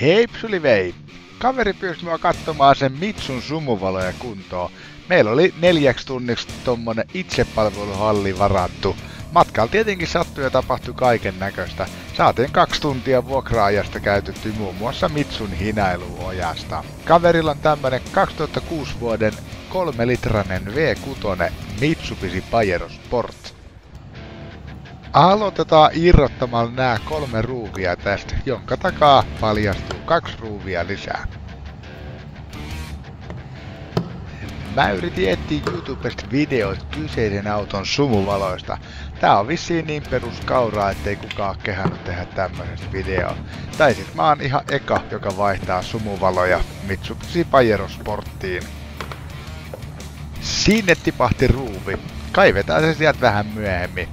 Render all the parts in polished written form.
Heipsuli vei! Kaveri pyysi mua katsomaan sen Mitsun sumuvaloja kuntoon. Meillä oli 4 tunniksi tommonen itsepalveluhalli varattu. Matkalla tietenkin sattui ja tapahtui kaiken näköistä. Saatiin 2 tuntia vuokra-ajasta käytetty muun muassa Mitsun hinailuojasta. Kaverilla on tämmönen 2006 vuoden 3-litranen V6 Mitsubishi Pajero Sport. Aloitetaan irrottamalla nämä 3 ruuvia tästä, jonka takaa paljastuu 2 ruuvia lisää. Mä yritin etsiä YouTubesta videoita kyseisen auton sumuvaloista. Tää on vissiin niin peruskauraa, ettei kukaan kehannut tehdä tämmöisestä videoa. Tai sit mä oon ihan eka, joka vaihtaa sumuvaloja Mitsubishi Pajero Sporttiin. Sinne tipahti ruuvi. Kaivetaan se sieltä vähän myöhemmin.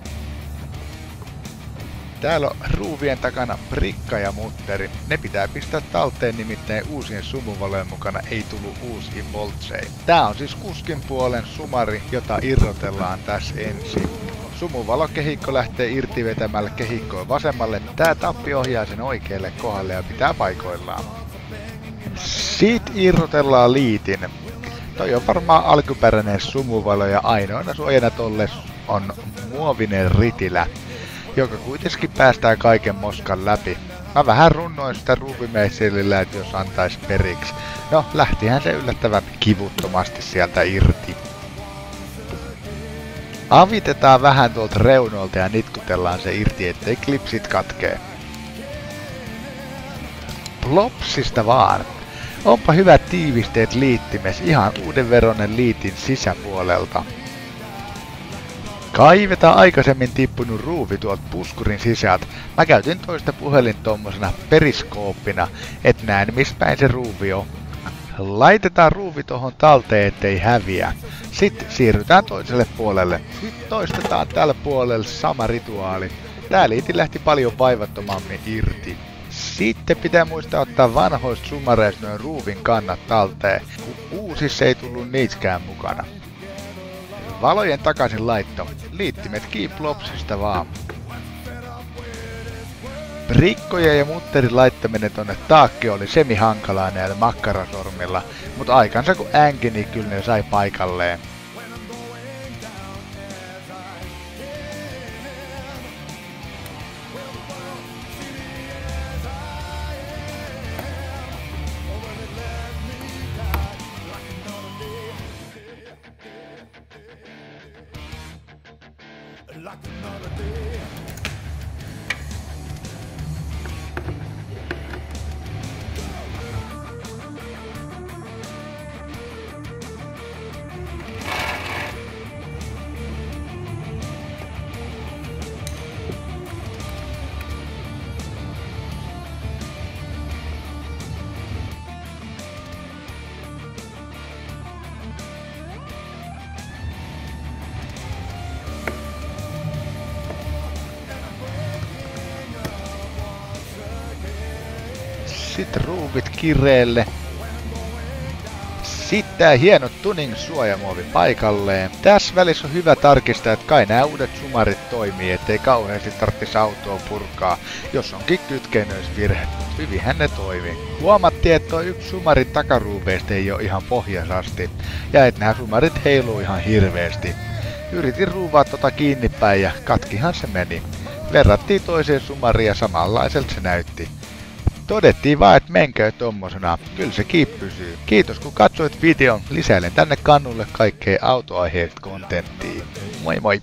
Täällä on ruuvien takana prikka ja mutteri. Ne pitää pistää talteen, nimittäin uusien sumuvalojen mukana ei tullut uusia boltseja. Tää on siis kuskin puolen sumari, jota irrotellaan tässä ensin. Sumuvalokehikko lähtee irti vetämällä kehikkoa vasemmalle. Tää tappi ohjaa sen oikealle kohdalle ja pitää paikoillaan. Siitä irrotellaan liitin. Toi on varmaan alkuperäinen sumuvalo ja ainoana suojana tolle on muovinen ritilä, joka kuitenkin päästää kaiken moskan läpi. Mä vähän runnoin sitä ruuvimeisselillä, että jos antais periksi. No, lähtihän se yllättävän kivuttomasti sieltä irti. Avitetaan vähän tuolta reunoilta ja nitkutellaan se irti, ettei klipsit katkee. Plopsista vaan. Onpa hyvät tiivisteet liittimes, ihan uudenveroinen liitin sisäpuolelta. Kaivetaan aikaisemmin tippunut ruuvi tuolta puskurin sisältä. Mä käytin toista puhelin tommosena periskooppina, et näen missä päin se ruuvi on. Laitetaan ruuvi tohon talteen, ettei häviä. Sitten siirrytään toiselle puolelle. Sitten toistetaan tällä puolella sama rituaali. Tää liiti lähti paljon vaivattomammin irti. Sitten pitää muistaa ottaa vanhoista sumareista noin ruuvin kannat talteen, kun uusissa ei tullut niitskään mukana. Valojen takaisin laitto. Liittimet kiiplopsista vaan. Prikkojen ja mutterin laittaminen tonne taakki oli semi-hankalaa näillä makkarasormilla, mutta aikansa kun änki, niin kyllä ne sai paikalleen. Sitten ruuvit kireelle. Sitten tää hieno tuning suojamuovi paikalleen. Tässä välissä on hyvä tarkistaa, että kai nämä uudet sumarit toimii, ettei kauheasti tarvitsisi autoa purkaa, jos onkin kytkennöisvirhe. Hyvinhän ne toimii. Huomattiin, että toi yksi sumarin takaruuveista ei ole ihan pohjasasti, ja että nämä sumarit heiluu ihan hirveesti. Yritin ruuvaa tota kiinni päin ja katkihan se meni. Verrattiin toiseen sumariin ja samanlaiselta se näytti. Todettiin vaan, että menkää tommosena. Kyllä se pysyy. Kiitos kun katsoit videon. Lisäilen tänne kannulle kaikkea autoaiheista kontenttia. Moi moi!